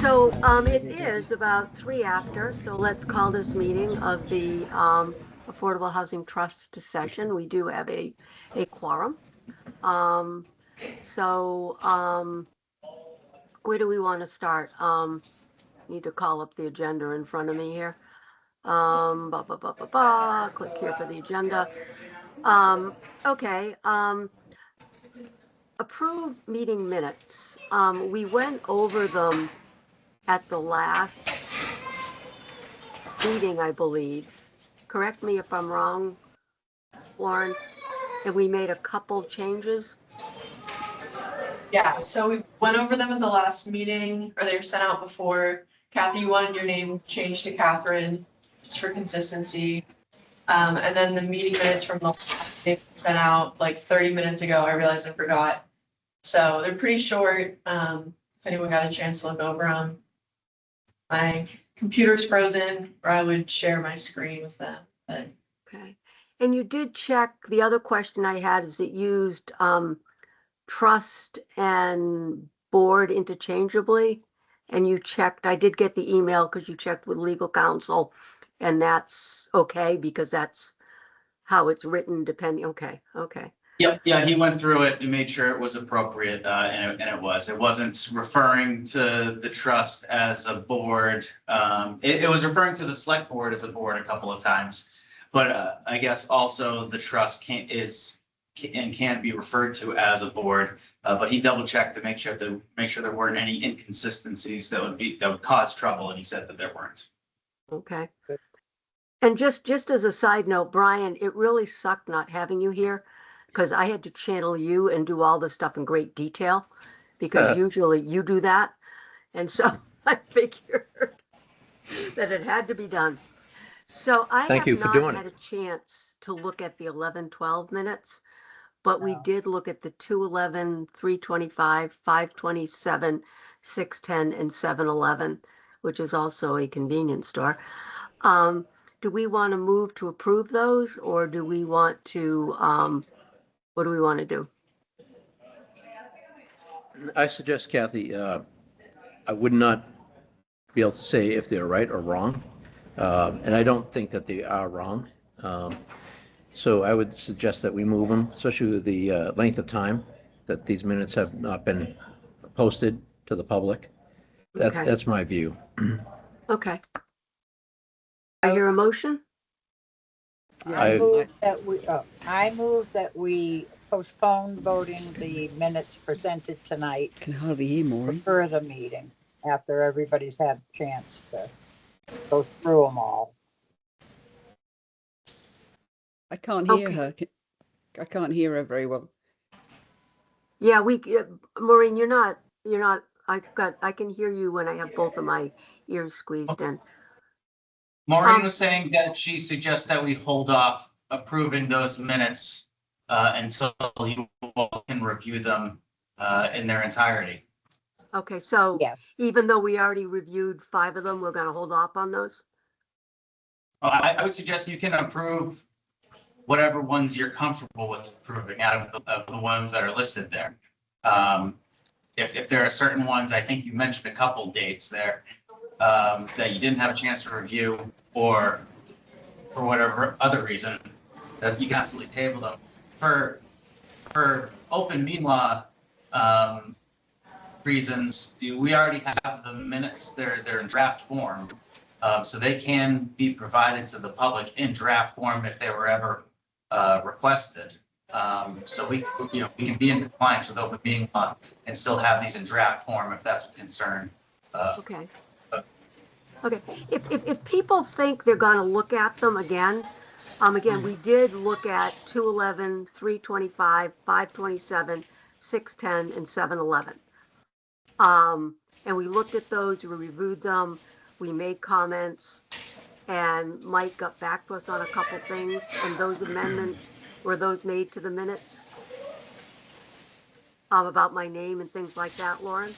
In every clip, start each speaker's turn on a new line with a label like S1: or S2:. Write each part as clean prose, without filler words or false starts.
S1: So it is about 3 after, so let's call this meeting of the Affordable Housing Trust to session. We do have a quorum. Where do we want to start? Need to call up the agenda in front of me here. Click here for the agenda. Okay. Approve meeting minutes. We went over them at the last meeting, I believe. Correct me if I'm wrong, Lauren. And we made a couple changes.
S2: Yeah, so we went over them at the last meeting, or they were sent out before. Kathy, you wanted your name changed to Catherine, just for consistency. And then the meeting minutes from the last meeting were sent out like 30 minutes ago. I realized I forgot. So they're pretty short. If anyone got a chance to look over them. My computer's frozen, or I would share my screen with them. But
S1: Okay. And you did check, the other question I had is it used trust and board interchangeably? And you checked, I did get the email because you checked with legal counsel, and that's okay because that's how it's written depending, okay.
S3: Yep, yeah, he went through it and made sure it was appropriate, and it was. It wasn't referring to the trust as a board. It was referring to the select board as a board a couple of times. But I guess also the trust can be referred to as a board. But he double checked to make sure there weren't any inconsistencies that would cause trouble, and he said that there weren't.
S1: Okay. And just as a side note, Brian, it really sucked not having you here because I had to channel you and do all this stuff in great detail because usually you do that. And so I figured that it had to be done. So I have not had a chance to look at the 11-12 minutes, but we did look at the 2:11, 3:25, 5:27, 6:10, and 7:11, which is also a convenience store. Do we want to move to approve those, or do we want to, what do we want to do?
S4: I suggest, Kathy, I would not be able to say if they're right or wrong. And I don't think that they are wrong. So I would suggest that we move them, especially with the length of time that these minutes have not been posted to the public. That's my view.
S1: Okay. I hear a motion?
S5: I move that we postpone voting the minutes presented tonight.
S6: Can hardly hear more.
S5: For further meeting after everybody's had a chance to go through them all.
S6: I can't hear her. I can't hear her very well.
S1: Yeah, Maureen, you're not, I can hear you when I have both of my ears squeezed in.
S3: Maureen was saying that she suggests that we hold off approving those minutes until you all can review them in their entirety.
S1: Okay, so
S5: Yes.
S1: even though we already reviewed 5 of them, we're going to hold off on those?
S3: I would suggest you can approve whatever ones you're comfortable with approving out of the ones that are listed there. If there are certain ones, I think you mentioned a couple dates there that you didn't have a chance to review, or for whatever other reason, that you can absolutely table them. For open meeting law reasons, we already have the minutes. They're in draft form, so they can be provided to the public in draft form if they were ever requested. So we can be in compliance with open meeting law and still have these in draft form if that's a concern.
S1: Okay. Okay. If people think they're going to look at them again, we did look at 2:11, 3:25, 5:27, 6:10, and 7:11. And we looked at those, we reviewed them, we made comments, and Mike got back to us on a couple things, and those amendments, were those made to the minutes? About my name and things like that, Lauren?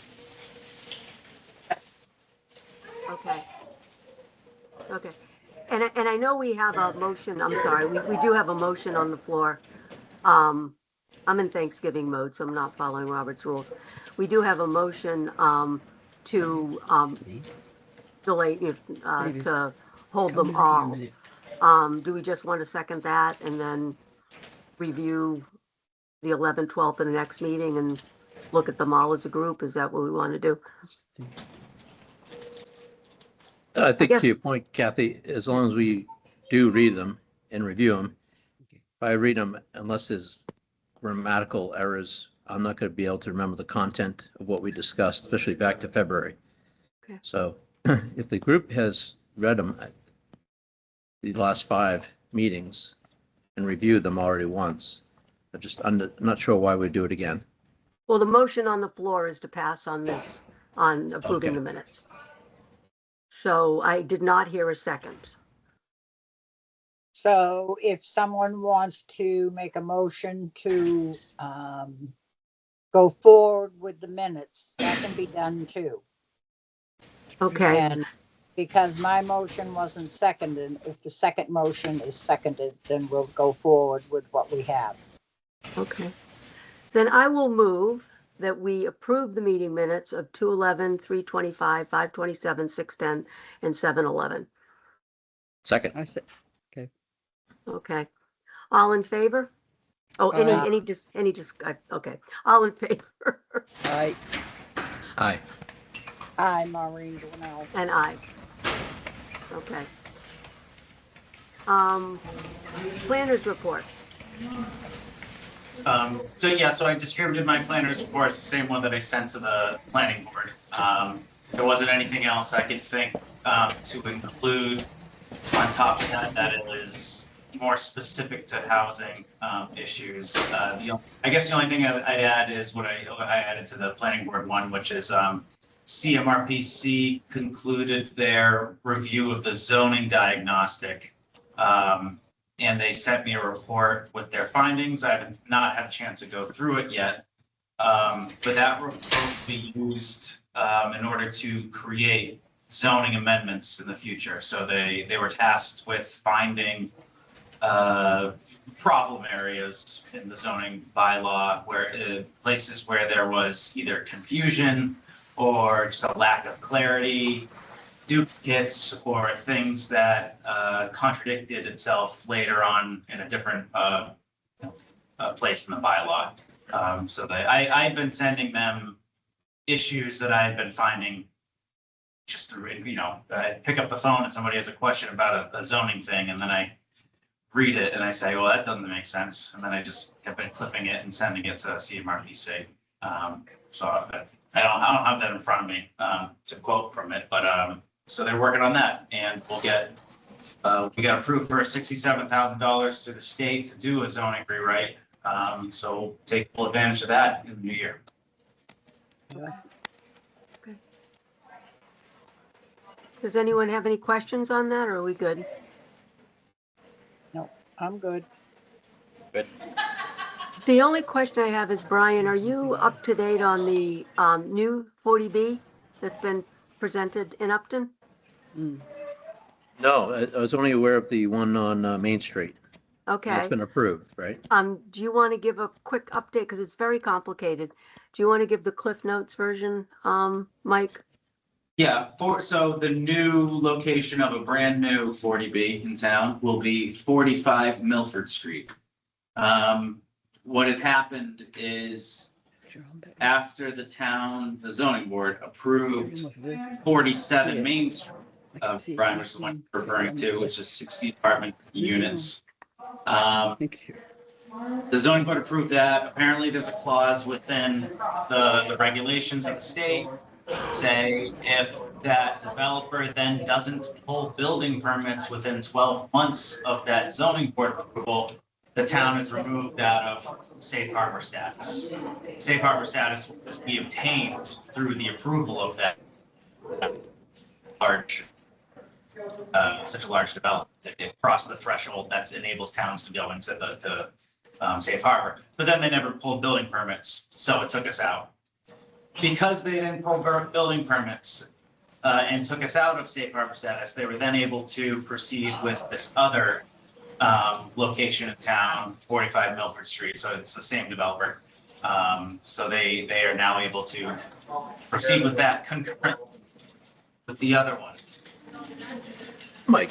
S1: Okay. And I know we have a motion, I'm sorry, we do have a motion on the floor. I'm in Thanksgiving mode, so I'm not following Robert's rules. We do have a motion to delay,
S6: Maybe.
S1: to hold
S6: Come
S1: them
S6: in here a
S1: all.
S6: minute.
S1: Do we just want to second that and then review the 11th, 12th in the next meeting and look at them all as a group? Is that what we want to do?
S4: I think
S1: guess-
S4: to your point, Kathy, as long as we do read them and review them, if I read them, unless there's grammatical errors, I'm not going to be able to remember the content of what we discussed, especially back to February.
S1: Okay.
S4: So if the group has read them, the last 5 meetings, and reviewed them already once, I'm not sure why we do it again.
S1: Well, the motion on the floor is to pass on this, on approving
S4: Okay.
S1: the minutes. So I did not hear a second.
S5: So if someone wants to make a motion to go forward with the minutes, that can be done too.
S1: Okay,
S5: And because my motion wasn't seconded, if the second motion is seconded, then we'll go forward with what we have.
S1: okay. Then I will move that we approve the meeting minutes of 2:11, 3:25, 5:27, 6:10, and 7:11.
S4: Second.
S6: I said,
S1: Okay. All in favor? Oh, okay. All in favor?
S6: I,
S4: Aye.
S5: Hi, Maureen Dwinell.
S1: And I. Okay. Planners report.
S3: So I distributed my planner's report, it's the same one that I sent to the planning board. There wasn't anything else I could think to include on top of that, that it was more specific to housing issues. I guess the only thing I'd add is what I added to the planning board one, which is CMRPC concluded their review of the zoning diagnostic. And they sent me a report with their findings. I have not had a chance to go through it yet. But that report will be used in order to create zoning amendments in the future. So they were tasked with finding problem areas in the zoning bylaw where places where there was either confusion or just a lack of clarity, duplicates, or things that contradicted itself later on in a different place in the bylaw. So I've been sending them issues that I've been finding just through, I pick up the phone and somebody has a question about a zoning thing, and then I read it and I say, well, that doesn't make sense. And then I just have been clipping it and sending it to CMRPC. So I don't have that in front of me to quote from it, but so they're working on that, and we'll get, we got approved for $67,000 to the state to do a zoning rewrite. So we'll take full advantage of that in the new year.
S1: Does anyone have any questions on that, or are we good?
S5: I'm good.
S1: The only question I have is, Brian, are you up to date on the new 40B that's been presented in Upton?
S4: No, I was only aware of the one on Main Street.
S1: Okay.
S4: That's been approved, right?
S1: Do you want to give a quick update? Because it's very complicated. Do you want to give the Cliff Notes version, Mike?
S3: Yeah, so the new location of a brand new 40B in town will be 45 Milford Street. What had happened is after the zoning board approved 47 Main Street, Brian was the one referring to, which is 60 apartment units.
S6: thank you.
S3: The zoning board approved that. Apparently there's a clause within the regulations of the state say if that developer then doesn't pull building permits within 12 months of that zoning board approval, the town is removed out of safe harbor status. Safe harbor status was we obtained through the approval of that such a large development. It crossed the threshold that enables towns to go into the safe harbor. But then they never pulled building permits, so it took us out. Because they didn't pull building permits and took us out of safe harbor status, they were then able to proceed with this other location in town, 45 Milford Street. So it's the same developer. So they are now able to proceed with that concurrent with the other one.
S4: Mike,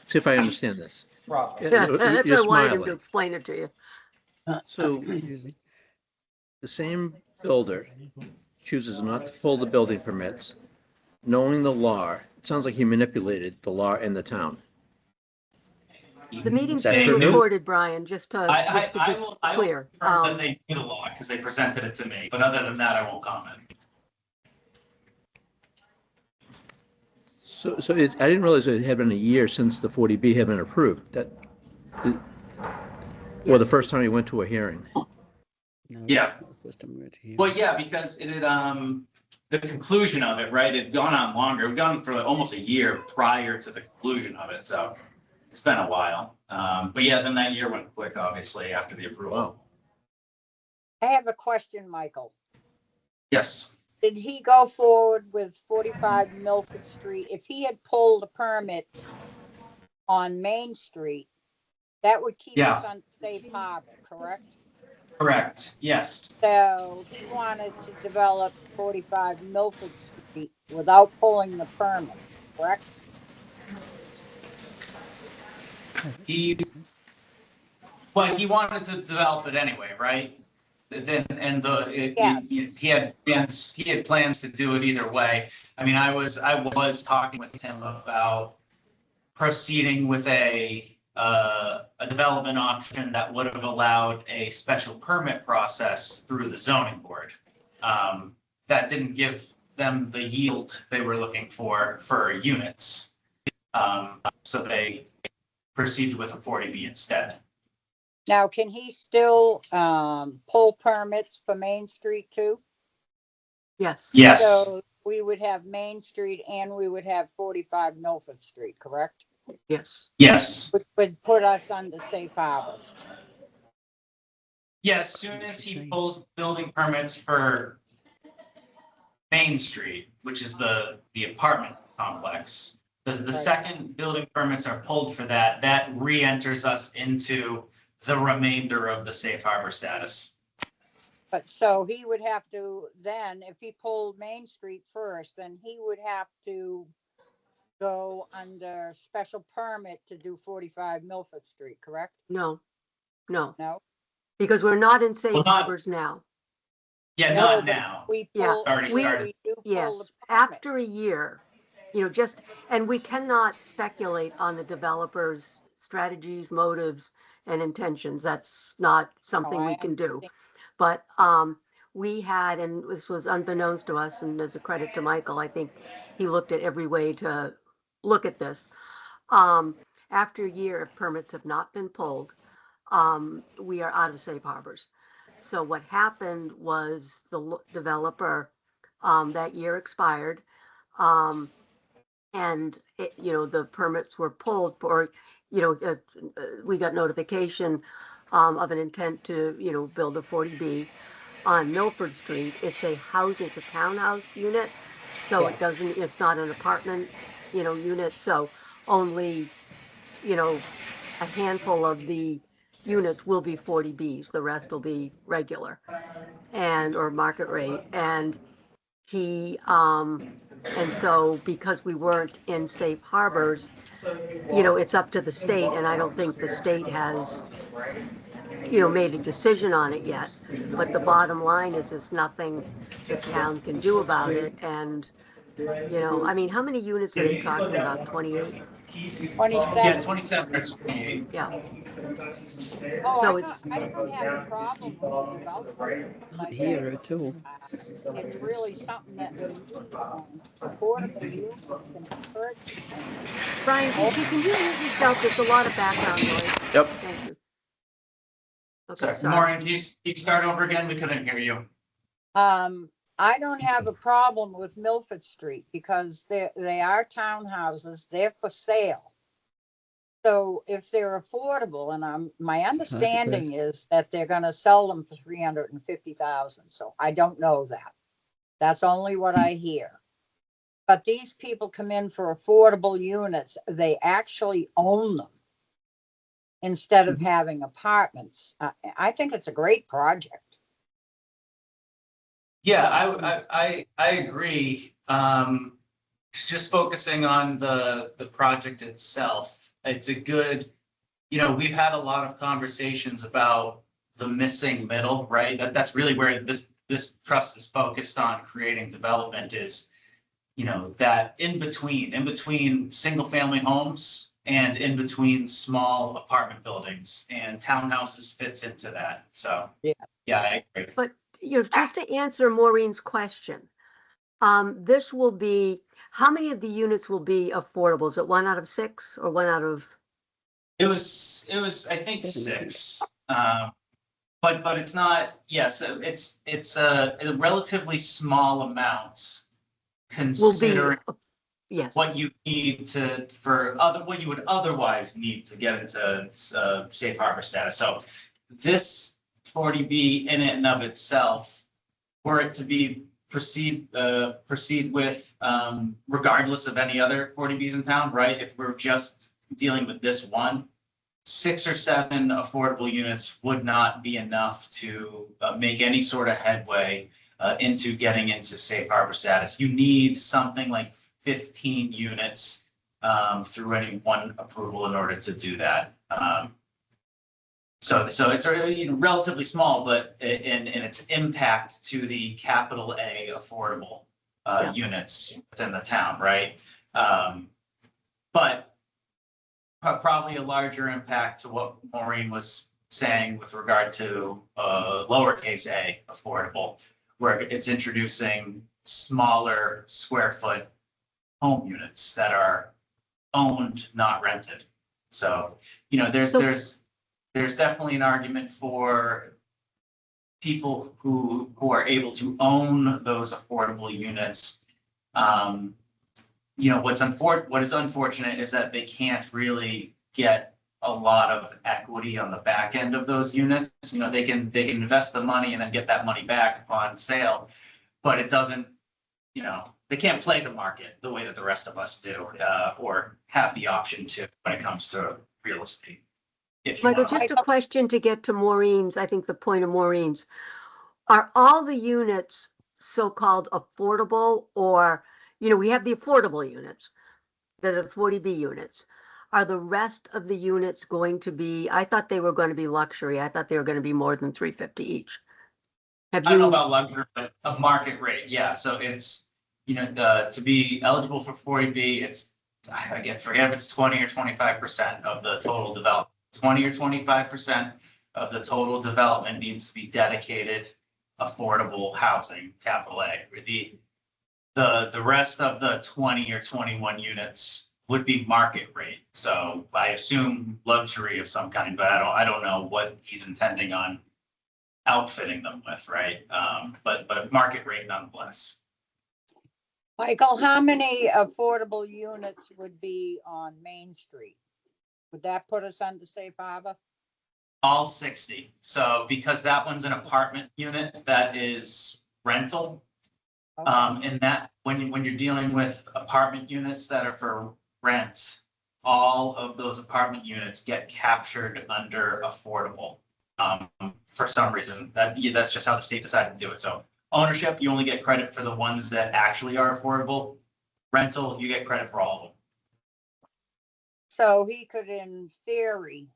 S4: see if I understand this.
S1: Yeah, that's why
S4: You're
S1: I wanted him to
S4: smiling.
S1: explain it to you.
S4: So
S6: Confusing.
S4: the same builder chooses not to pull the building permits, knowing the law. It sounds like he manipulated the law in the town.
S1: The meeting's
S4: Is that
S1: being
S4: true?
S1: recorded, Brian, just to
S3: I
S1: be
S3: will
S1: clear.
S3: confirm that they knew the law because they presented it to me, but other than that, I won't comment.
S4: So I didn't realize it had been a year since the 40B had been approved. Or the first time he went to a hearing.
S6: No,
S3: Yeah.
S6: not the first time we went here.
S3: Well, yeah, because it had, the conclusion of it, right, it had gone on longer. It had gone for almost a year prior to the conclusion of it, so it's been a while. But yeah, then that year went quick, obviously, after the approval.
S4: Wow.
S5: I have a question, Michael.
S3: Yes,
S5: Did he go forward with 45 Milford Street? If he had pulled the permits on Main Street, that would keep
S3: Yeah.
S5: us on safe harbor, correct?
S3: correct, yes.
S5: So he wanted to develop 45 Milford Street without pulling the permits, correct?
S3: Well, he wanted to develop it anyway, right? Then, and
S5: Yes.
S3: he had plans to do it either way. I mean, I was talking with him about proceeding with a development option that would have allowed a special permit process through the zoning board. That didn't give them the yield they were looking for units. So they proceeded with a 40B instead.
S5: Now, can he still pull permits for Main Street too?
S1: Yes.
S3: Yes,
S5: So we would have Main Street and we would have 45 Milford Street, correct?
S1: Yes.
S3: yes.
S5: Which would put us under safe harbors.
S3: Yeah, as soon as he pulls building permits for Main Street, which is the apartment complex, the
S5: Right.
S3: second building permits are pulled for that re-enters us into the remainder of the safe harbor status.
S5: But so he would have to then, if he pulled Main Street first, then he would have to go under special permit to do 45 Milford Street, correct?
S1: No, no,
S5: No?
S1: because we're not in safe
S3: Well, not-
S1: harbors now.
S3: Yeah,
S5: No,
S3: not
S5: but
S3: now.
S5: We
S1: Yeah,
S5: pull,
S3: already started.
S5: we do pull the
S1: Yes,
S5: permit.
S1: after a year, and we cannot speculate on the developer's strategies, motives, and intentions. That's not something
S5: I
S1: we can do.
S5: understand.
S1: But we had, and this was unbeknownst to us, and as a credit to Michael, I think he looked at every way to look at this. After a year, if permits have not been pulled, we are out of safe harbors. So what happened was the developer, that year expired. And the permits were pulled for, we got notification of an intent to, build a 40B on Milford Street. It's a townhouse unit. So it's not an apartment, unit. So only, a handful of the units will be 40Bs. The rest will be regular or market rate. And and so because we weren't in safe harbors, it's up to the state, and I don't think the state has, made a decision on it yet. But the bottom line is there's nothing the town can do about it. And, I mean, how many units are they talking about? 28?
S5: 27.
S3: Yeah, 27 or 28.
S1: Yeah.
S5: Oh,
S1: So
S5: I don't have a problem with the development.
S6: Not here at all.
S5: It's really something that we need on affordable units and purchase.
S1: Brian, can you mute yourself? There's a lot of background noise.
S4: Yep.
S1: Thank you. Okay,
S3: Sorry,
S1: sorry.
S3: Maureen, can you start over again? We couldn't hear you.
S5: I don't have a problem with Milford Street because they are townhouses. They're for sale. So if they're affordable, and my understanding is that they're going to sell them for $350,000. So I don't know that. That's only what I hear. But these people come in for affordable units. They actually own them instead of having apartments. I think it's a great project.
S3: Yeah, I agree. Just focusing on the project itself, it's a good, we've had a lot of conversations about the missing middle, right? That's really where this trust is focused on creating development is, that in between single family homes and in between small apartment buildings, and townhouses fits into that. So,
S5: Yeah.
S3: yeah, I agree.
S1: But, just to answer Maureen's question, this will be, how many of the units will be affordable? Is it 1 out of 6 or 1 out of?
S3: It was, I think, 6. But it's not, so it's a relatively small amount considering
S1: Yes.
S3: what you need what you would otherwise need to get into safe harbor status. So this 40B in and of itself, were it to be proceed with, regardless of any other 40Bs in town, right? If we're just dealing with this one, 6 or 7 affordable units would not be enough to make any sort of headway into getting into safe harbor status. You need something like 15 units through any one approval in order to do that. So it's relatively small, but in its impact to the capital A affordable units within the town, right? But probably a larger impact to what Maureen was saying with regard to lowercase a affordable, where it's introducing smaller square foot home units that are owned, not rented. So, there's definitely an argument for people who are able to own those affordable units. What is unfortunate is that they can't really get a lot of equity on the back end of those units. They can invest the money and then get that money back upon sale, but it doesn't, they can't play the market the way that the rest of us do, or have the option to when it comes to real estate.
S1: Michael, just a question to get to Maureen's, I think the point of Maureen's. Are all the units so-called affordable, or, we have the affordable units that are 40B units. Are the rest of the units going to be, I thought they were going to be luxury. I thought they were going to be more than $350 each.
S3: I don't know about luxury, but a market rate, yeah. So it's, to be eligible for 40B, it's, I forget if it's 20 or 25% of the total development. 20 or 25% of the total development needs to be dedicated affordable housing, capital A. The rest of the 20 or 21 units would be market rate. So I assume luxury of some kind, but I don't know what he's intending on outfitting them with, right? But market rate nonetheless.
S5: Michael, how many affordable units would be on Main Street? Would that put us under safe harbor?
S3: All 60. So because that one's an apartment unit that is rental,
S5: Okay.
S3: and that when you're dealing with apartment units that are for rent, all of those apartment units get captured under affordable. For some reason, that's just how the state decided to do it. So ownership, you only get credit for the ones that actually are affordable. Rental, you get credit for all of them.
S5: So he could, in theory,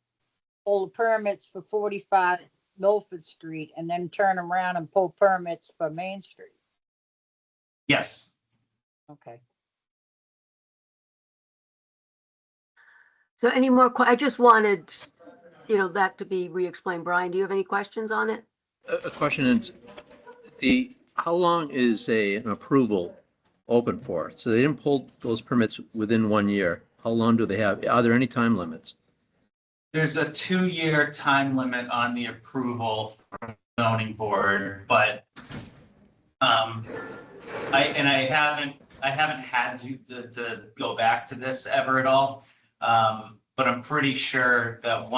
S5: pull permits for 45 Milford Street and then turn around and pull permits for Main Street.
S3: Yes.
S5: Okay.
S1: So any more, I just wanted, that to be re-explained. Brian, do you have any questions on it?
S4: A question is, how long is an approval open for? So they didn't pull those permits within 1 year. How long do they have? Are there any time limits?
S3: There's a 2-year time limit on the approval from the zoning board, but I haven't had to go back to this ever at all. But I'm pretty sure that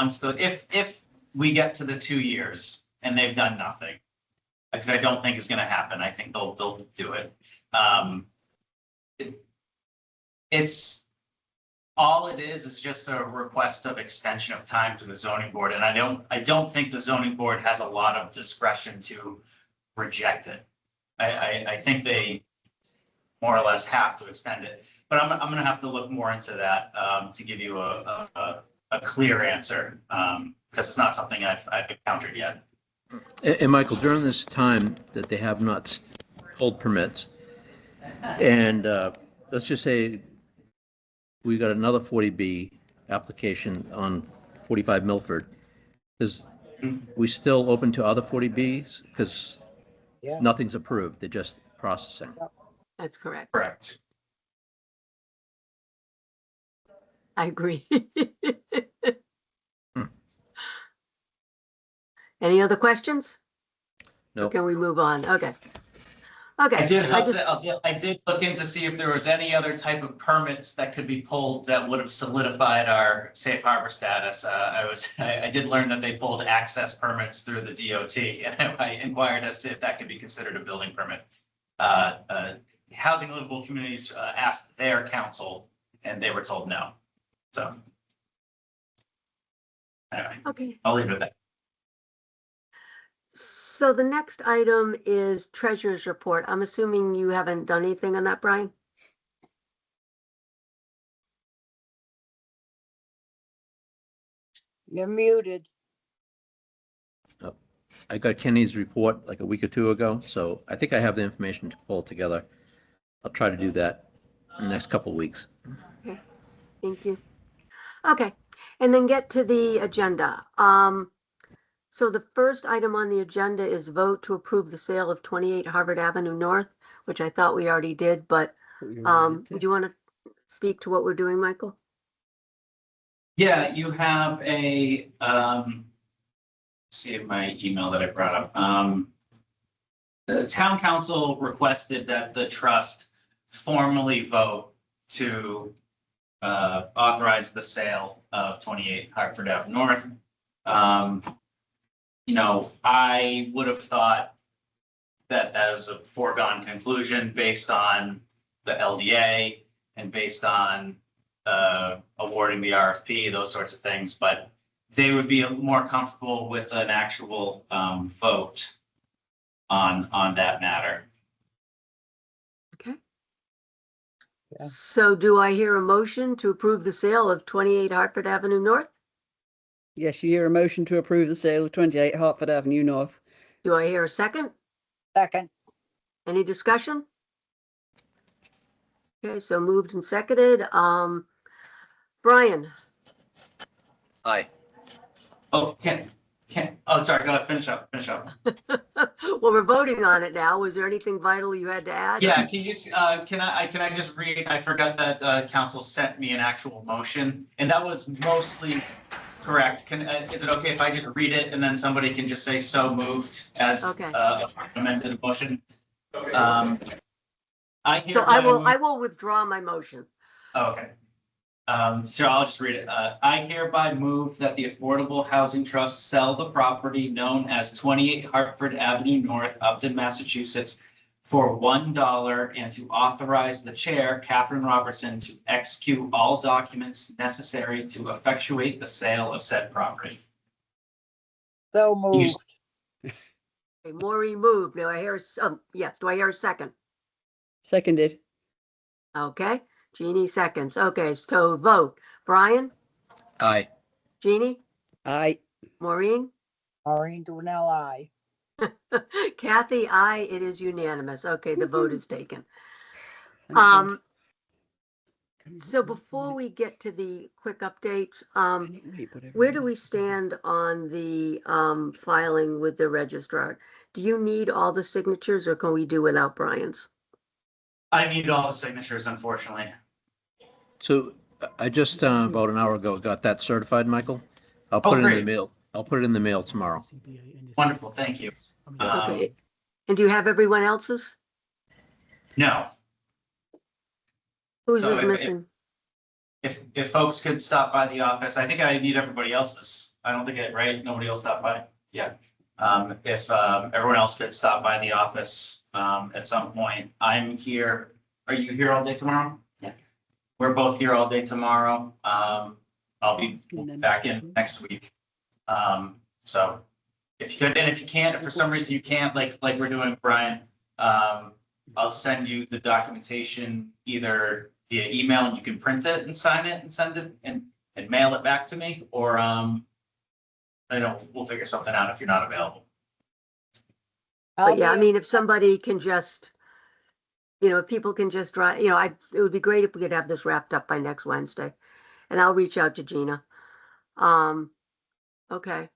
S3: if we get to the 2 years and they've done nothing, which I don't think is going to happen, I think they'll do it. It's all it is just a request of extension of time to the zoning board, and I don't think the zoning board has a lot of discretion to reject it. I think they more or less have to extend it. But I'm gonna have to look more into that, to give you a clear answer, because it's not something I've encountered yet.
S4: And Michael, during this time that they have not pulled permits, and let's just say we got another 40B application on 45 Milford, is we still open to other 40Bs? Because
S5: Yeah.
S4: nothing's approved, they're just processing.
S1: That's correct.
S3: Correct.
S1: I agree.
S4: Hmm.
S1: Any other questions? Or
S4: No.
S1: can we move on? Okay. Okay.
S3: I did,
S1: just-
S3: I did look in to see if there was any other type of permits that could be pulled that would have solidified our safe harbor status. I did learn that they pulled access permits through the DOT, and I inquired as to if that could be considered a building permit. Housing and Livable Communities asked their council, and they were told no. So. Anyway,
S1: Okay.
S3: I'll leave it at that.
S1: So the next item is treasurer's report. I'm assuming you haven't done anything on that, Brian?
S5: You're muted.
S4: I got Kenny's report like a week or two ago, so I think I have the information to pull together. I'll try to do that in the next couple of weeks.
S1: Thank you. Okay, and then get to the agenda. So the first item on the agenda is vote to approve the sale of 28 Harvard Avenue North, which I thought we already did, but do you want to speak to what we're doing, Michael?
S3: Yeah, you have a, see my email that I brought up. The town council requested that the trust formally vote to authorize the sale of 28 Hartford Ave North. You know, I would have thought that that was a foregone conclusion based on the LDA and based on awarding the RFP, those sorts of things, but they would be more comfortable with an actual vote on that matter.
S1: Okay.
S5: Yeah.
S1: So do I hear a motion to approve the sale of 28 Hartford Avenue North?
S6: Yes, you hear a motion to approve the sale of 28 Hartford Avenue North.
S1: Do I hear a second?
S5: Second.
S1: Any discussion? Okay, so moved and seconded. Brian,
S4: Aye.
S3: Oh, oh, sorry, go ahead, finish up.
S1: well, we're voting on it now. Was there anything vital you had to add?
S3: Yeah, can you, can I just read, I forgot that council sent me an actual motion, and that was mostly correct. Is it okay if I just read it and then somebody can just say so moved as
S1: Okay.
S3: amended motion? I
S1: So
S3: hereby
S1: I will withdraw my motion.
S3: Okay. So I'll just read it. I hereby move that the Affordable Housing Trust sell the property known as 28 Hartford Avenue North, Upton, Massachusetts, for $1 and to authorize the chair, Catherine Robertson, to execute all documents necessary to effectuate the sale of said property.
S5: So moved.
S1: Okay, Maureen moved. Do I hear, yes, do I hear a second?
S6: Seconded.
S1: Okay, Jeannie seconds. Okay, so vote. Brian,
S4: Aye.
S1: Jeannie,
S6: Aye.
S1: Maureen,
S5: Maureen Dwinell, aye.
S1: Kathy, aye. It is unanimous. Okay, the vote is taken.
S6: Thank you.
S1: So before we get to the quick updates,
S6: Can you read whatever
S1: where
S6: it
S1: do we
S6: is?
S1: stand on the filing with the registrar? Do you need all the signatures or can we do without Brian's?
S3: I need all the signatures, unfortunately.
S4: So I just about an hour ago got that certified, Michael. I'll put it in the
S3: great.
S4: mail. I'll put it in the mail tomorrow.
S3: Wonderful, thank you.
S1: Okay. And do you have everyone else's?
S3: No,
S1: Whose
S3: So
S1: is
S3: if-
S1: missing?
S3: if folks could stop by the office, I think I need everybody else's. I don't think it, right? Nobody else stopped by? Yeah. If everyone else could stop by the office at some point. I'm here. Are you here all day tomorrow? Yeah. We're both here all day tomorrow. I'll be back in next week. So if you could, and if you can't, if for some reason you can't, like we're doing, Brian, I'll send you the documentation either via email and you can print it and sign it and send it and mail it back to me, or, I know, we'll figure something out if you're not available.
S1: But yeah, I
S5: I'll be-
S1: mean, if somebody can just, if people can just drive, it would be great if we could have this wrapped up by next Wednesday. And I'll reach out to Gina. Okay,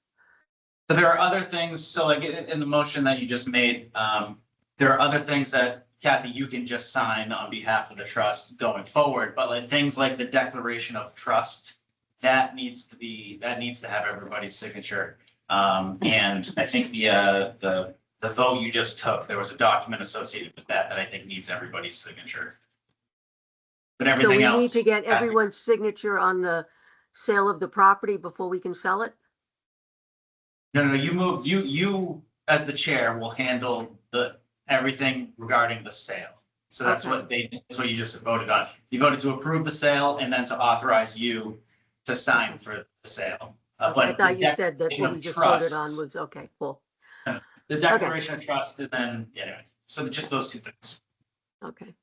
S3: So there are other things, so like in the motion that you just made, there are other things that Kathy, you can just sign on behalf of the trust going forward, but like things like the declaration of trust, that needs to have everybody's signature. And I think the vote you just took, there was a document associated with that I think needs everybody's signature. But
S1: so
S3: everything
S1: we
S3: else.
S1: need to get
S3: Kathy-
S1: everyone's signature on the sale of the property before we can sell it?
S3: No, you as the chair will handle everything regarding the sale. So that's what that's what you just voted on. You voted to approve the sale and then to authorize you to sign for the sale.
S1: I
S3: But
S1: thought
S3: the
S1: you said that
S3: declaration
S1: what
S3: of
S1: we just voted
S3: trust-
S1: on was, okay, cool.
S3: The declaration of trust and then, anyway, so just those two things.
S1: Okay.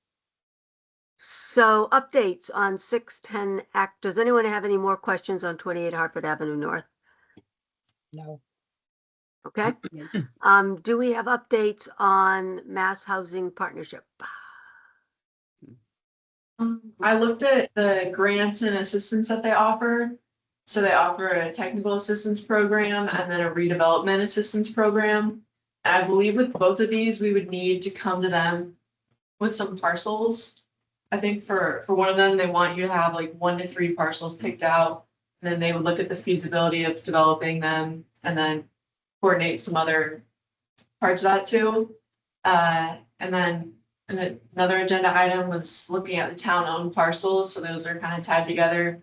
S1: So updates on 610 Act. Does anyone have any more questions on 28 Hartford Avenue North?
S5: No,
S1: Okay. Do we have updates on Mass Housing Partnership?
S2: I looked at the grants and assistance that they offer. So they offer a technical assistance program and then a redevelopment assistance program. And I believe with both of these, we would need to come to them with some parcels. I think for one of them, they want you to have like 1 to 3 parcels picked out. And then they would look at the feasibility of developing them and then coordinate some other parts of that too. And then another agenda item was looking at the town-owned parcels, so those are kind of tied together.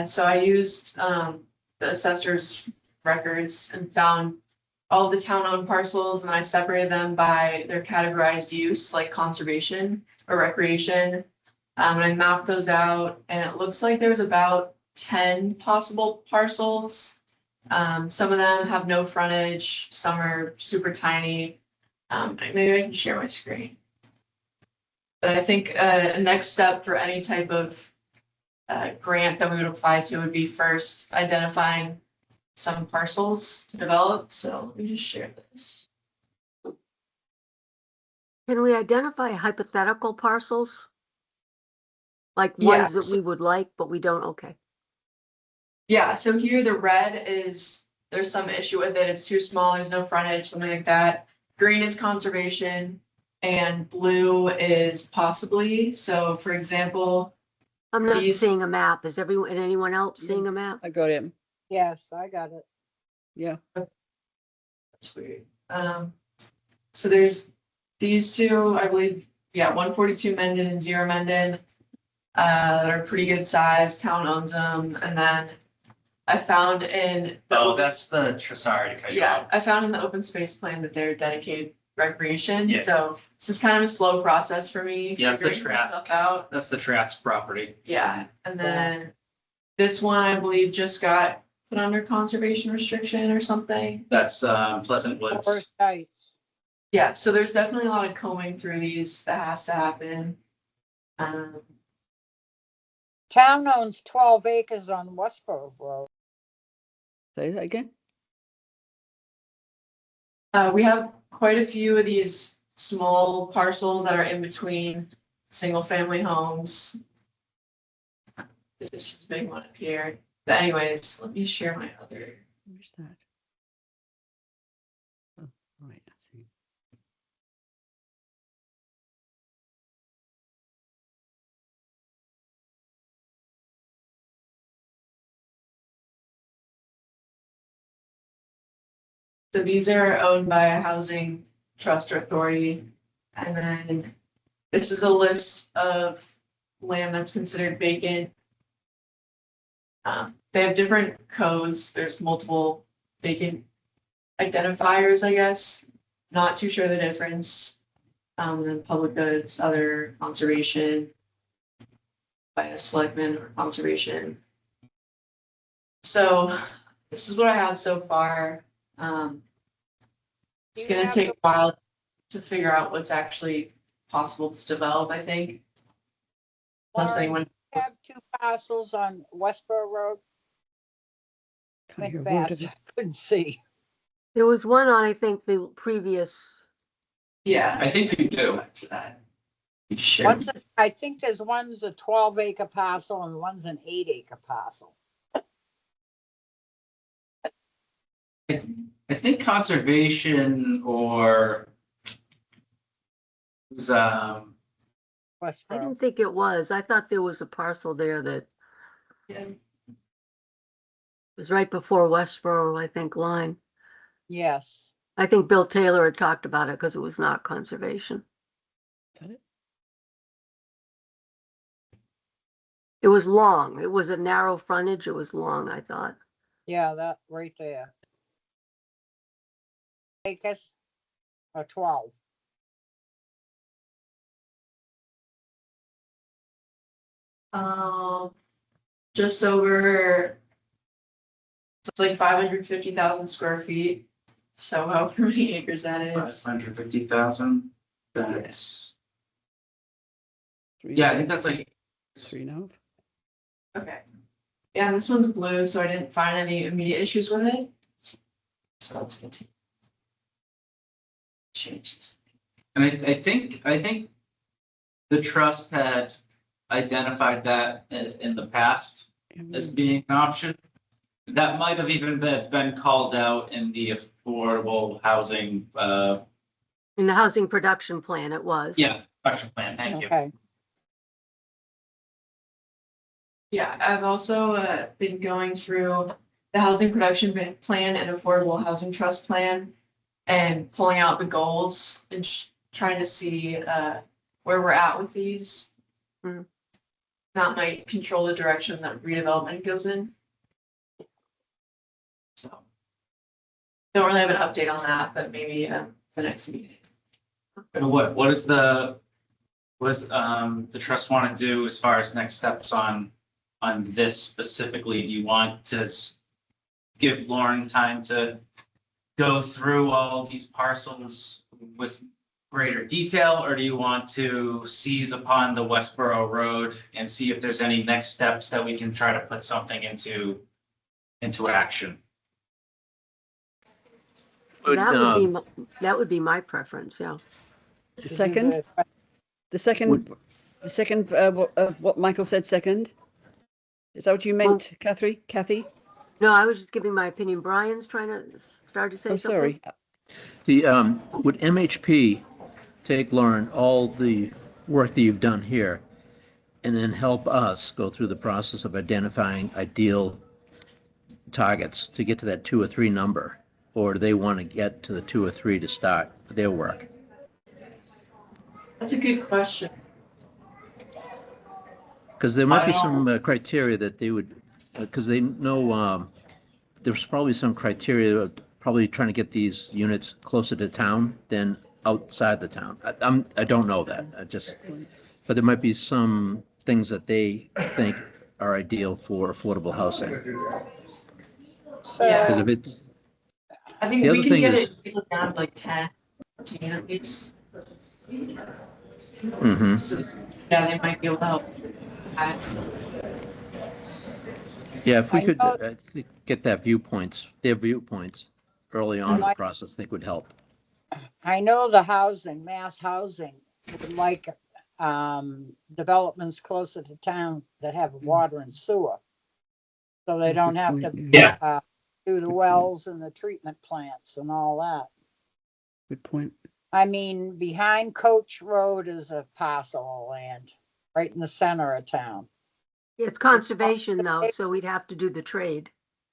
S2: So I used the assessor's records and found all the town-owned parcels, and I separated them by their categorized use, like conservation or recreation. And I mapped those out, and it looks like there's about 10 possible parcels. Some of them have no frontage, some are super tiny. Maybe I can share my screen. But I think a next step for any type of grant that we would apply to would be first identifying some parcels to develop. So let me just share this.
S1: Can we identify hypothetical parcels? Like ones that
S2: Yes.
S1: we would like, but we don't? Okay.
S2: Yeah, so here the red is, there's some issue with it. It's too small, there's no frontage, something like that. Green is conservation and blue is possibly. So for example,
S1: I'm not
S2: These-
S1: seeing a map. Is anyone else seeing a map?
S6: I got it.
S5: yes, I got it.
S6: Yeah.
S2: that's weird. So there's these two, I believe, 142 Mendon and 0 Mendon. That are pretty good size, town owns them, and then I found in.
S3: Oh, that's sorry to cut you
S2: Yeah,
S3: off.
S2: I found in the open space plan that they're dedicated recreation,
S3: Yeah.
S2: so this is kind of a slow process for me.
S3: Yeah, it's the
S2: figuring
S3: trap.
S2: stuff out.
S3: That's the Traff's property.
S2: Yeah, and then this one, I believe, just got put under conservation restriction or something.
S3: That's Pleasant Woods.
S5: First Heights.
S2: Yeah, so there's definitely a lot of combing through these that has to happen.
S5: Town owns 12 acres on Westboro Road.
S6: Say that again.
S2: We have quite a few of these small parcels that are in between single-family homes. This is a big one up here. But anyways, let me share my other.
S6: Where's that? Oh, right. I see.
S2: So these are owned by a housing trust or authority. And then this is a list of land that's considered vacant. They have different codes. There's multiple vacant identifiers, I guess. Not too sure the difference. Then public goods, other conservation, by a selectman or conservation. So this is what I have so far. It's
S5: Do you
S2: gonna
S5: have
S2: take a while. to figure out what's actually possible to develop, I think. Unless
S5: Lauren,
S2: anyone,
S5: we have 2 parcels on Westboro Road.
S6: Can't hear
S5: Went
S6: a word
S5: fast,
S6: of
S5: I couldn't see.
S1: There was one on, I think, the previous,
S2: yeah,
S3: I think you do. You should.
S5: I think there's one's a 12-acre parcel and one's an 8-acre parcel.
S3: I think conservation or was
S1: I
S5: Westboro.
S1: didn't think it was. I thought there was a parcel there that
S2: yeah.
S1: was right before Westboro, I think, line.
S5: Yes.
S1: I think Bill Taylor had talked about it because it was not conservation.
S6: Is that it?
S1: It was long. It was a narrow frontage. It was long, I thought.
S5: Yeah, that right there. Acres or 12.
S2: Just over, it's like 550,000 square feet. So however many acres that is.
S3: 550,000. That's,
S6: Three-
S3: yeah, I think that's like,
S6: 3.5.
S2: Okay. Yeah, and this one's blue, so I didn't find any immediate issues with it. So let's continue. Change this.
S3: and I think the trust had identified that in the past as being an option. That might have even been called out in the affordable housing,
S1: In the housing production plan, it was.
S3: yeah, action plan, thank you.
S5: Okay.
S2: Yeah, I've also been going through the housing production plan and affordable housing trust plan and pulling out the goals and trying to see where we're at with these.
S1: Mm.
S2: That might control the direction that redevelopment goes in. So don't really have an update on that, but maybe the next meeting.
S3: And what is the trust want to do as far as next steps on this specifically? Do you want to give Lauren time to go through all these parcels with greater detail, or do you want to seize upon the Westboro Road and see if there's any next steps that we can try to put something into action?
S1: That would be my preference, yeah.
S6: The second, what Michael said second. Is that what you meant, Kathy?
S1: No, I was just giving my opinion. Brian's trying to start to say
S6: Oh,
S1: something.
S6: sorry.
S4: Would MHP take, Lauren, all the work that you've done here and then help us go through the process of identifying ideal targets to get to that 2 or 3 number? Or do they want to get to the 2 or 3 to start their work?
S2: That's a good question.
S4: Because there might be some criteria that they would, because they know there's probably some criteria of probably trying to get these units closer to town than outside the town. I don't know that. But there might be some things that they think are ideal for affordable housing.
S2: Yeah.
S4: Because if it's,
S2: I think
S4: The
S2: we
S4: other
S2: can
S4: thing
S2: get
S4: is-
S2: it down to like 10, 15 at least.
S4: mhm.
S2: So, yeah, they might be able to help.
S4: Yeah, if we
S5: I
S4: could
S5: know-
S4: get their viewpoints early on in the
S5: like-
S4: process, I think would help.
S5: I know the mass housing would like developments closer to town that have water and sewer. So they don't have to
S3: Yeah.
S5: do the wells and the treatment plants and all that.
S6: Good point.
S5: I mean, behind Coach Road is a parcel of land, right in the center of town.
S1: It's conservation though, so we'd have to do the trade.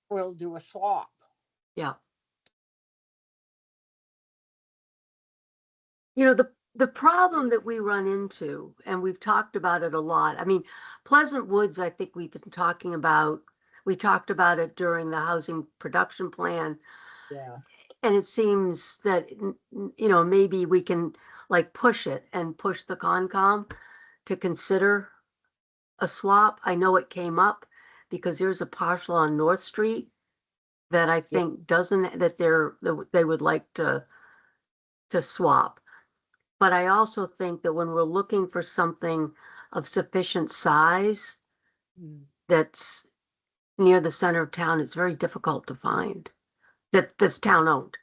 S5: We'll do a swap.
S1: Yeah. You know, the problem that we run into, and we've talked about it a lot. I mean, Pleasant Woods, I think we've been talking about, we talked about it during the housing production plan.
S5: Yeah.
S1: And it seems that, maybe we can like push it and push the Concom to consider a swap. I know it came up because there's a parcel on North Street that I think they would like to swap. But I also think that when we're looking for something of sufficient size
S6: Mm.
S1: that's near the center of town, it's very difficult to find that's town owned.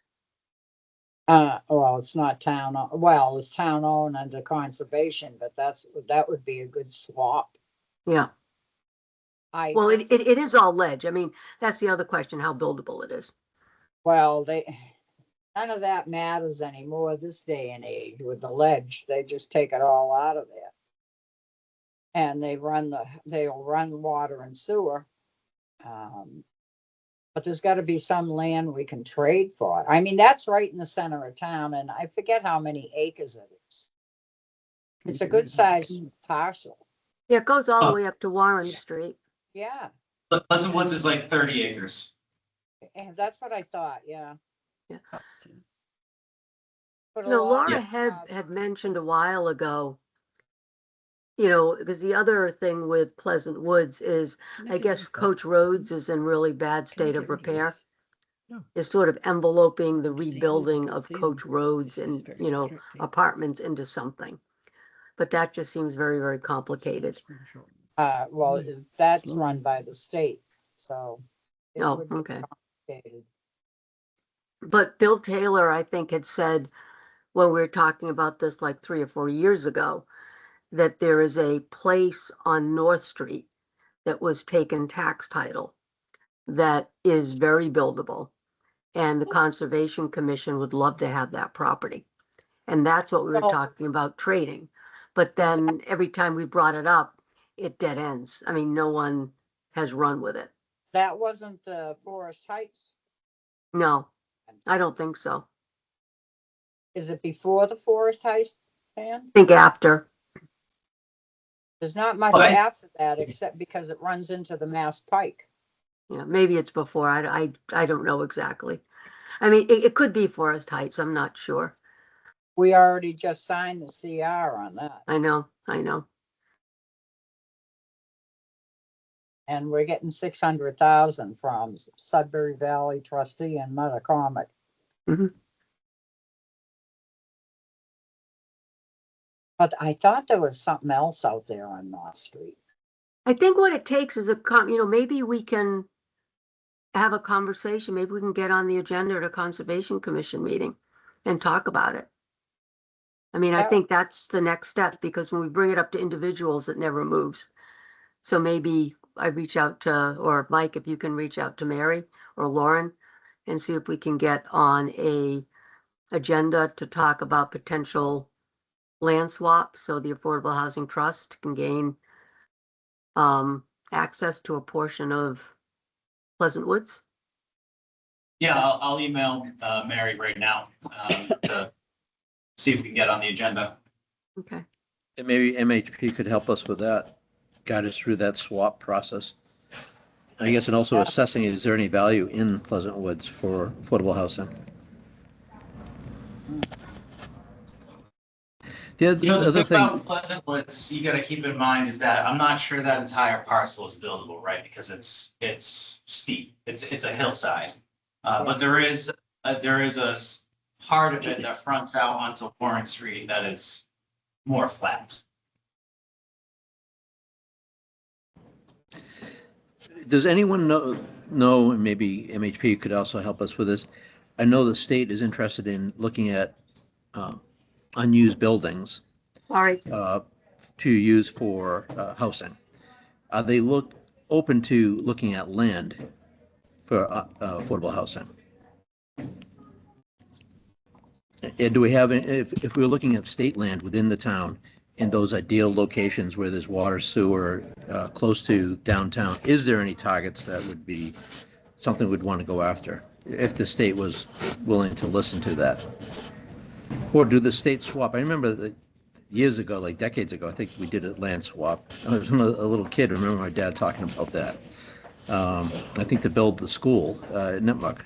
S5: Well, it's not well, it's town owned under conservation, but that would be a good swap.
S1: Yeah.
S5: I
S1: Well,
S5: think,
S1: it is all ledge. I mean, that's the other question, how buildable it is.
S5: well, none of that matters anymore this day and age with the ledge. They just take it all out of there. And they'll run water and sewer. But there's got to be some land we can trade for. I mean, that's right in the center of town, and I forget how many acres it is. It's a good sized parcel.
S1: Yeah, it goes all the
S3: Oh.
S1: way up to Warren Street.
S5: Yeah,
S3: Pleasant Woods is like 30 acres.
S5: and that's what I thought, yeah. Put a
S1: You know,
S5: lot
S1: Laura
S5: of,
S1: had mentioned a while ago, you know, because the other thing with Pleasant Woods is, I guess Coach Roads is in really bad state of repair. Is sort of enveloping the rebuilding of Coach Roads and, you know, apartments into something. But that just seems very, very complicated.
S5: well, that's run by the state, so. it
S1: Oh,
S5: would be
S1: okay.
S5: complicated.
S1: But Bill Taylor, I think, had said when we were talking about this like 3 or 4 years ago, that there is a place on North Street that was taken tax title that is very buildable. And the Conservation Commission would love to have that property. And that's what we were
S5: Well-
S1: talking about trading. But then every time we brought it up, it dead ends. I mean, no one has run with it.
S5: That wasn't the Forest Heights.
S1: No, I don't think so.
S5: Is it before the Forest Heights, Pan?
S1: I think after.
S5: There's not much
S3: Okay.
S5: after that, except because it runs into the Mass Pike.
S1: Yeah, maybe it's before. I don't know exactly. I mean, it could be Forest Heights. I'm not sure.
S5: We already just signed the CR on that,
S1: I know.
S5: and we're getting 600,000 from Sudbury Valley Trustee and Metacomic.
S1: Mhm.
S5: But I thought there was something else out there on North Street.
S1: I think what it takes is you know, maybe we can have a conversation. Maybe we can get on the agenda at a Conservation Commission meeting and talk about it. I mean, I
S5: Yeah.
S1: think that's the next step, because when we bring it up to individuals, it never moves. So maybe I reach out to, or Mike, if you can reach out to Mary or Lauren and see if we can get on a agenda to talk about potential land swap, so the Affordable Housing Trust can gain access to a portion of Pleasant Woods.
S3: Yeah, I'll email Mary right now to see if we can get on the agenda.
S1: Okay.
S4: And maybe MHP could help us with that, guide us through that swap process. I guess, and also
S5: Yeah.
S4: assessing, is there any value in Pleasant Woods for affordable housing? The
S3: You know, the
S4: other
S3: thing about
S4: thing,
S3: Pleasant Woods, you gotta keep in mind is that I'm not sure that entire parcel is buildable, right? Because it's steep, it's a hillside. But there is a part of it that fronts out onto Warren Street that is more flat.
S4: does anyone know, and maybe MHP could also help us with this? I know the state is interested in looking at unused buildings
S1: All right.
S4: to use for housing. Are they open to looking at land for affordable housing? And do we have, if we're looking at state land within the town in those ideal locations where there's water, sewer, close to downtown, is there any targets that would be something we'd want to go after if the state was willing to listen to that? Or do the states swap? I remember that years ago, like decades ago, I think we did a land swap. I was a little kid. I remember my dad talking about that. I think to build the school at Nipmuc.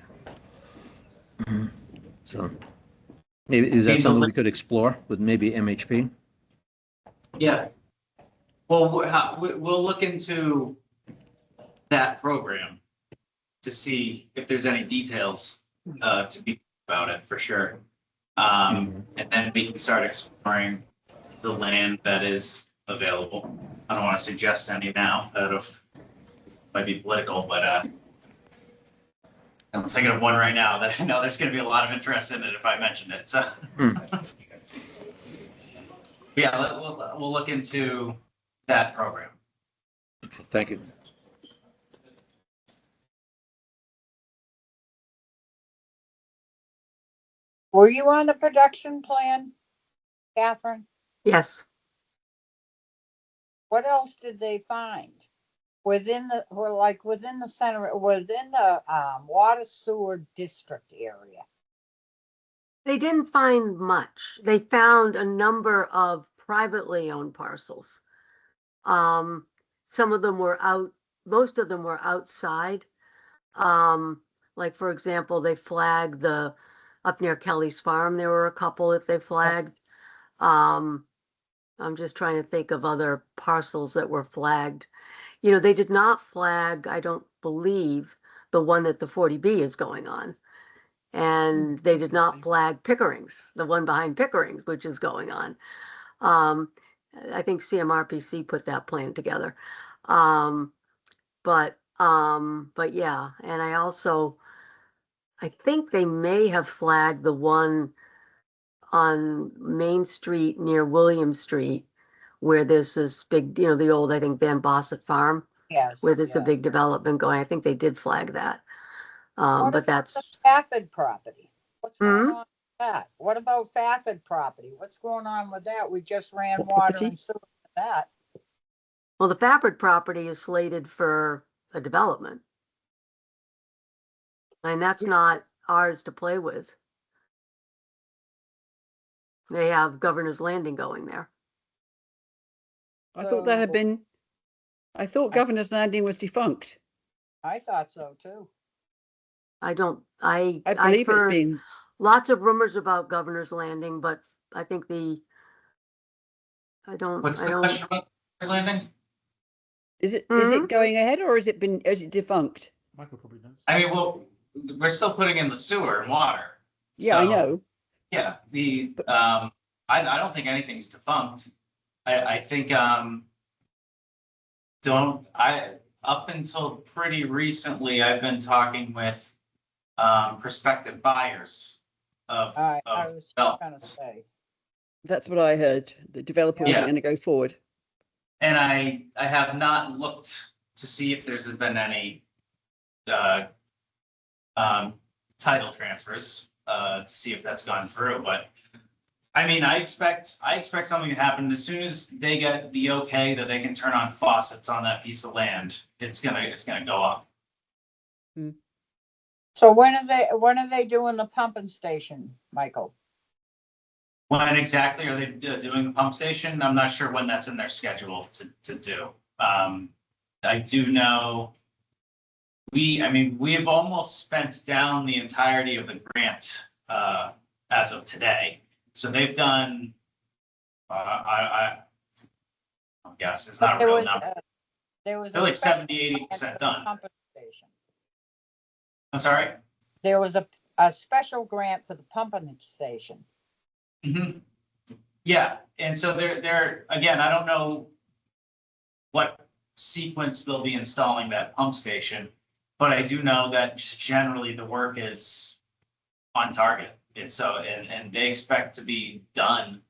S4: So maybe, is that something we could explore with maybe MHP?
S3: Yeah. Well, we'll look into that program to see if there's any details to be about it, for sure. And then we can start exploring the land that is available. I don't want to suggest any now, might be political, but I'm thinking of one right now that I know there's going to be a lot of interest in it if I mention it, so. Yeah, we'll look into that program.
S4: Thank you.
S5: Were you on the production plan, Catherine?
S1: Yes.
S5: What else did they find? Within the, or like within the center, within the water sewer district area?
S1: They didn't find much. They found a number of privately owned parcels. Some of them were out, most of them were outside. Like for example, they flagged up near Kelly's Farm, there were a couple that they flagged. I'm just trying to think of other parcels that were flagged. You know, they did not flag, I don't believe, the one that the 40B is going on. And they did not flag Pickering's, the one behind Pickering's, which is going on. I think CMRPC put that plan together. But yeah, and I think they may have flagged the one on Main Street near William Street, where there's this big, you know, the old, I think, Van Bossett Farm,
S5: Yes.
S1: where there's a
S5: yeah.
S1: big development going. I think they did flag that.
S5: What
S1: But
S5: about
S1: that's,
S5: the Fafford property? What's going
S1: Hmm?
S5: on with that? What about Fafford property? What's going on with that? We just ran
S6: What
S5: water
S6: property?
S5: and sewer to that.
S1: well, the Fafford property is slated for a development. And that's not ours to play with. They have Governor's Landing going there.
S6: I thought that had
S5: So-
S6: been, I thought Governor's Landing was defunct.
S5: I thought so too.
S1: I don't,
S6: I
S1: I've
S6: believe it's
S1: heard
S6: been,
S1: lots of rumors about Governor's Landing, but I think
S3: What's the question about Governor's Landing?
S6: is it
S1: Mhm.
S6: going ahead or is it defunct?
S7: Michael probably knows.
S3: I mean, well, we're still putting in the sewer and water.
S6: Yeah, I
S3: So,
S6: know.
S3: Yeah, I don't think anything's defunct. I think, up until pretty recently, I've been talking with, prospective buyers of
S5: I
S3: of
S5: was gonna
S3: developments.
S5: say.
S6: That's what I heard. The developer wasn't
S3: Yeah.
S6: going to go forward.
S3: And I have not looked to see if there's been any, title transfers, to see if that's gone through, but I mean, I expect something to happen as soon as they get the okay that they can turn on faucets on that piece of land. It's gonna go up.
S5: So when are they doing the pumping station, Michael?
S3: When exactly are they doing the pump station? I'm not sure when that's in their schedule to do. I do know we have almost spent down the entirety of the grant as of today. So they've done, I guess it's not a
S5: There
S3: real
S5: was,
S3: number.
S5: there was
S3: They're
S5: a
S3: like
S5: special
S3: 70,
S5: grant for
S3: 80%
S5: the
S3: done.
S5: pumping station.
S3: I'm sorry?
S5: There was a special grant for the pumping station.
S3: Mhm. Yeah, and so they're, again, I don't know what sequence they'll be installing that pump station, but I do know that just generally the work is on target. And so, and they expect to be done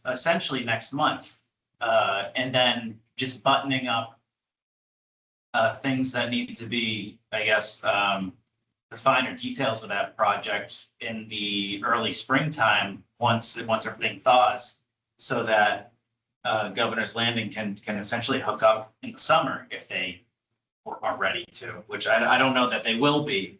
S3: essentially next month. And then just buttoning up things that need to be, I guess, the finer details of that project in the early springtime, once everything thaws, so that Governor's Landing can essentially hook up in the summer if they are ready to, which I don't know that they will be.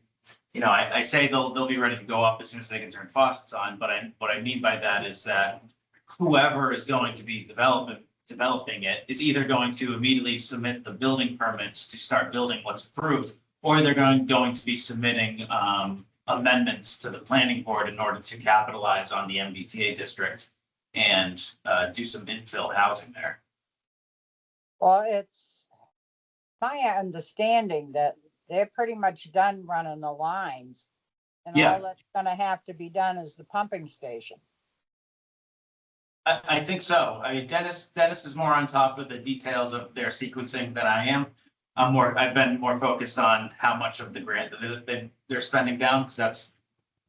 S3: You know, I say they'll be ready to go up as soon as they can turn faucets on, but what I mean by that is that whoever is going to be developing it is either going to immediately submit the building permits to start building what's approved, or they're going to be submitting amendments to the planning board in order to capitalize on the MBTA district and do some infill housing there.
S5: Well, it's my understanding that they're pretty much done running the lines. And
S3: Yeah.
S5: all that's gonna have to be done is the pumping station.
S3: I think so. I mean, Dennis is more on top of the details of their sequencing than I am. I've been more focused on how much of the grant that they're spending down, because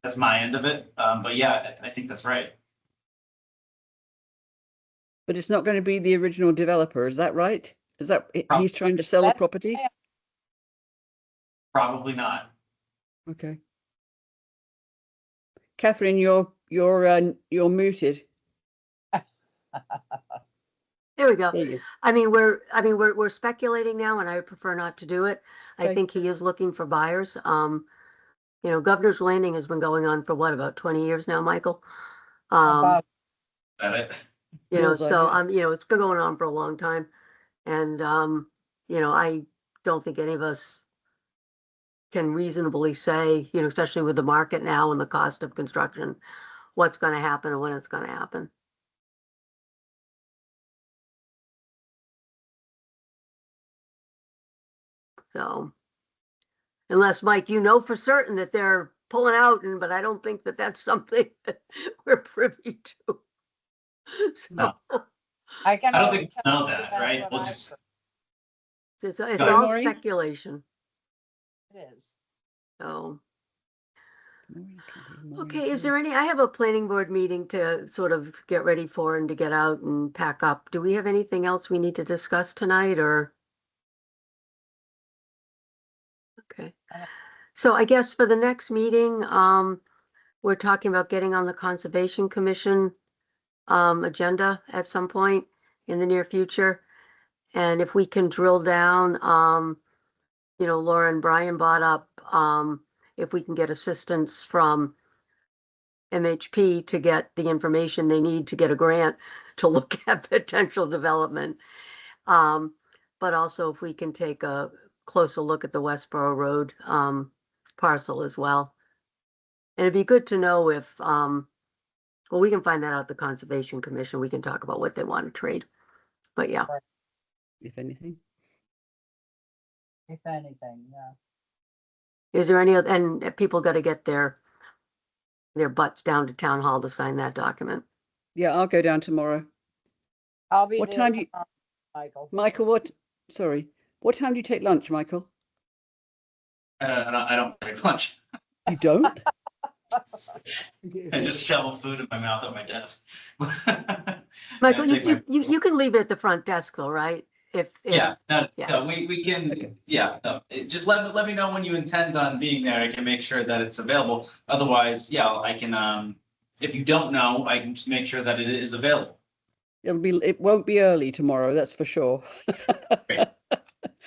S3: that's my end of it. But yeah, I think that's right.
S6: But it's not going to be the original developer, is that right? Is that he's trying to sell the
S5: That's-
S6: property?
S3: Probably not.
S6: Okay. Catherine, you're muted.
S1: There we go.
S6: There you.
S1: We're speculating now, and I prefer not to do it. I
S6: Okay.
S1: think he is looking for buyers. Governor's Landing has been going on for what, about 20 years now, Michael?
S5: About-
S3: Is that it?
S6: Feels like
S1: So
S6: it.
S1: it's been going on for a long time. And I don't think any of us can reasonably say, especially with the market now and the cost of construction, what's going to happen and when it's going to happen. So, unless, Mike, for certain that they're pulling out, but I don't think that that's something that we're privy to. So,
S3: No.
S5: I can
S3: I don't
S5: only
S3: think we
S5: tell
S3: know
S5: you
S3: that,
S5: that's
S3: right?
S5: what
S3: We'll
S5: I've
S3: just-
S5: heard.
S1: it's
S3: ahead,
S1: all
S6: Maureen.
S1: speculation.
S5: It is.
S1: So,
S6: Maureen, Cathy,
S1: okay,
S6: Maureen,
S1: is there any, I have a planning board meeting to sort of get ready for and to get out and pack up. Do we have anything else we need to discuss tonight, or? Okay. So I guess for the next meeting, we're talking about getting on the Conservation Commission agenda at some point in the near future. And if we can drill down, Laura and Brian brought up, if we can get assistance from MHP to get the information they need to get a grant to look at potential development. But also if we can take a closer look at the Westboro Road parcel as well. And it'd be good to know if, we can find that out at the Conservation Commission. We can talk about what they want to trade. But yeah,
S6: if anything.
S5: If anything, yeah.
S1: is there any other, and people got to get their butts down to town hall to sign that document.
S6: Yeah, I'll go down tomorrow.
S5: I'll be
S6: What
S5: there
S6: time do you-
S5: tomorrow, Michael.
S6: Michael, what time do you take lunch, Michael?
S3: I don't take lunch.
S6: You don't?
S3: I just shovel food in my mouth at my desk.
S1: Michael,
S3: I take
S1: you can leave it at the front desk though, right? If
S3: Yeah, no,
S1: Yeah.
S3: we can,
S6: Okay.
S3: yeah, no, just let me know when you intend on being there. I can make sure that it's available. Otherwise, yeah, I can, if you don't know, I can just make sure that it is available.
S6: It won't be early tomorrow, that's for sure.
S3: Great.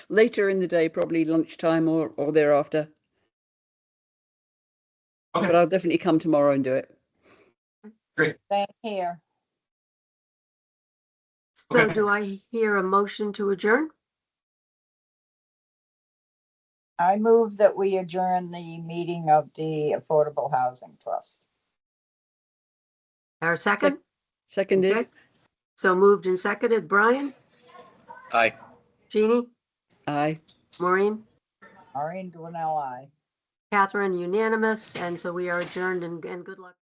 S6: Later in the day, probably lunchtime or thereafter.
S3: Okay.
S6: But I'll definitely come tomorrow and do it.
S5: Same here.
S1: so,
S3: Okay.
S1: do I hear a motion to adjourn?
S5: I move that we adjourn the meeting of the Affordable Housing Trust.
S1: Our second?
S6: Seconded.
S1: Okay. So moved and seconded. Brian,
S4: Aye.
S1: Jeannie,
S6: Aye.
S1: Maureen,
S5: Maureen Dwinell, aye.
S1: Catherine, unanimous, and so we are adjourned, and good luck.